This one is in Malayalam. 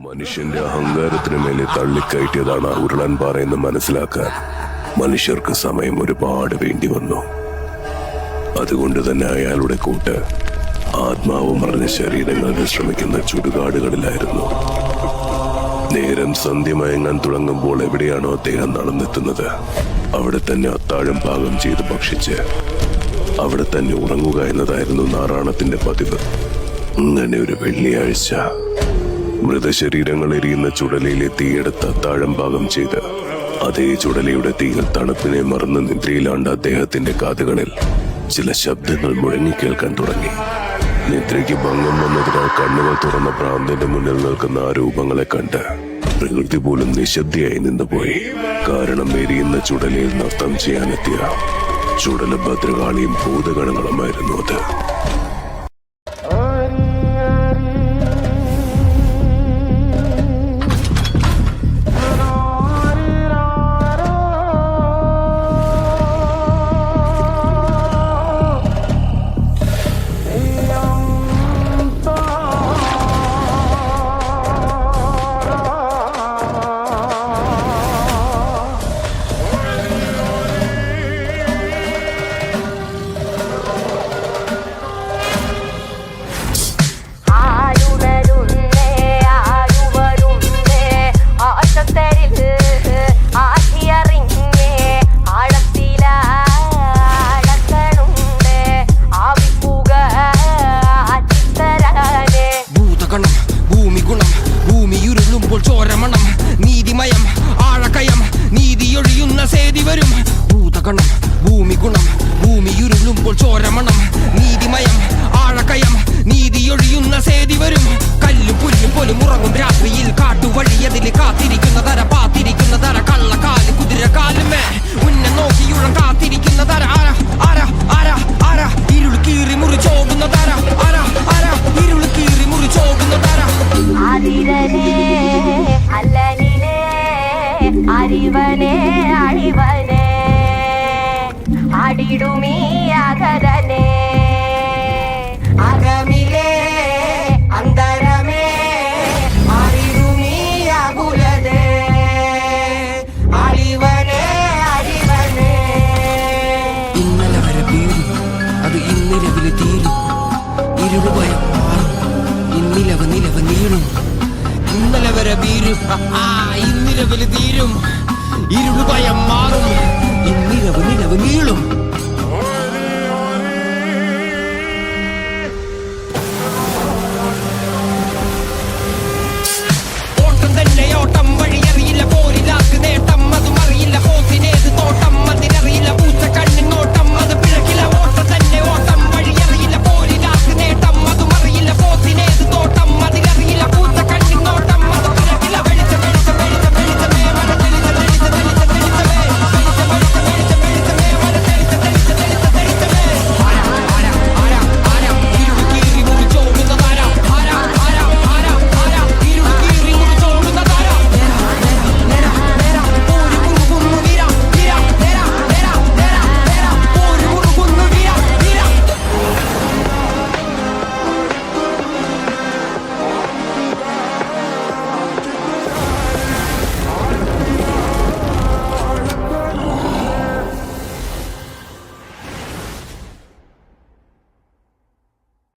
മനുഷ്യന്റെ അഹങ്കാരത്തിന് മേലെ തള്ളിക്കയറ്റിയതാണ് ഉരുളൻ പാറയെന്ന് മനസ്സിലാക്കാൻ മനുഷ്യർക്ക് സമയം ഒരുപാട് വേണ്ടി വന്നു. അതുകൊണ്ട് തന്നെ അയാളുടെ കൂട്ട് ആത്മാവ് മറഞ്ഞ ശരീരങ്ങൾ വിശ്രമിക്കുന്ന ചുടുകാടുകളിലായിരുന്നു. നേരം സന്ധ്യമയങ്ങാൻ തുടങ്ങുമ്പോൾ എവിടെയാണോ അദ്ദേഹം നടന്നെത്തുന്നത് അവിടെ തന്നെ അത്താഴം പാകം ചെയ്ത് ഭക്ഷിച്ച് അവിടെ തന്നെ ഉറങ്ങുക എന്നതായിരുന്നു നാറാണത്തിന്റെ പതിവ്. അങ്ങനെ ഒരു വെള്ളിയാഴ്ച മൃതശരീരങ്ങൾ എരിയുന്ന ചുടലയിലെ തീയെടുത്ത് അത്താഴം പാകം ചെയ്ത് അതേ ചുടലയുടെ തീയിൽ തണുപ്പിനെ മറന്ന് നിദ്രയിലാണ്ട അദ്ദേഹത്തിന്റെ കാതുകളിൽ ചില ശബ്ദങ്ങൾ മുഴങ്ങിക്കേൾക്കാൻ തുടങ്ങി. നിദ്രയ്ക്ക് ഭംഗം വന്നതിനാൽ കണ്ണുകൾ തുറന്ന ഭ്രാന്തിന്റെ മുന്നിൽ നിൽക്കുന്ന ആ രൂപങ്ങളെ കണ്ട് പ്രകൃതി പോലും നിശബ്ദയായി നിന്നുപോയി. കാരണം എരിയുന്ന ചുടലയിൽ നൃത്തം ചെയ്യാനെത്തിയ ചുടല ഭദ്രകാളിയും ഭൂതഗണങ്ങളുമായിരുന്നു അത്. നീതിമയം ആഴക്കയം നീതിയൊഴിയുന്ന സേതി വരും. ഭൂതഗണം ഭൂമി ഗുണം ഭൂമിയുരുളുമ്പോൾ ചോരമണം. നീതിമയം ആഴക്കയം നീതിയൊഴിയുന്ന സേതി വരും. കല്ലും പുല്ലും പോലും ഉറങ്ങും രാത്രിയിൽ കാട്ടുവഴിയതിൽ കാത്തിരിക്കുന്ന തര പാത്തിരിക്കുന്ന തര കള്ളക്കാല് കുതിരക്കാലുമേ ഉന്നെ നോക്കിയുഴം കാത്തിരിക്കുന്ന തര ആര ആര ആര ആര ഇരുൾ കീറി മുറിച്ചോകുന്ന തര ആര ആര ഇരുൾ കീറി മുറിച്ചോകുന്ന തര. അറിവനെ അഴിവനെ അടിടുമീ അകരനെ അകമിലെ അന്തരമേ അറിടുമീ അകുലതേ അഴിവനെ അഴിവനെ. ഇന്നലെ വരെ വീഴും അത് ഇന്നിരവില് തീരും. ഇരുളുഭയം മാറും ഇന്നിലവ് നിലവ് നീളും. ഇന്നലെ വരെ വീരും ഇന്നിരവില് തീരും. ഇരുളുഭയം മാറും ഇന്നിരവ് നിലവ് നീളും.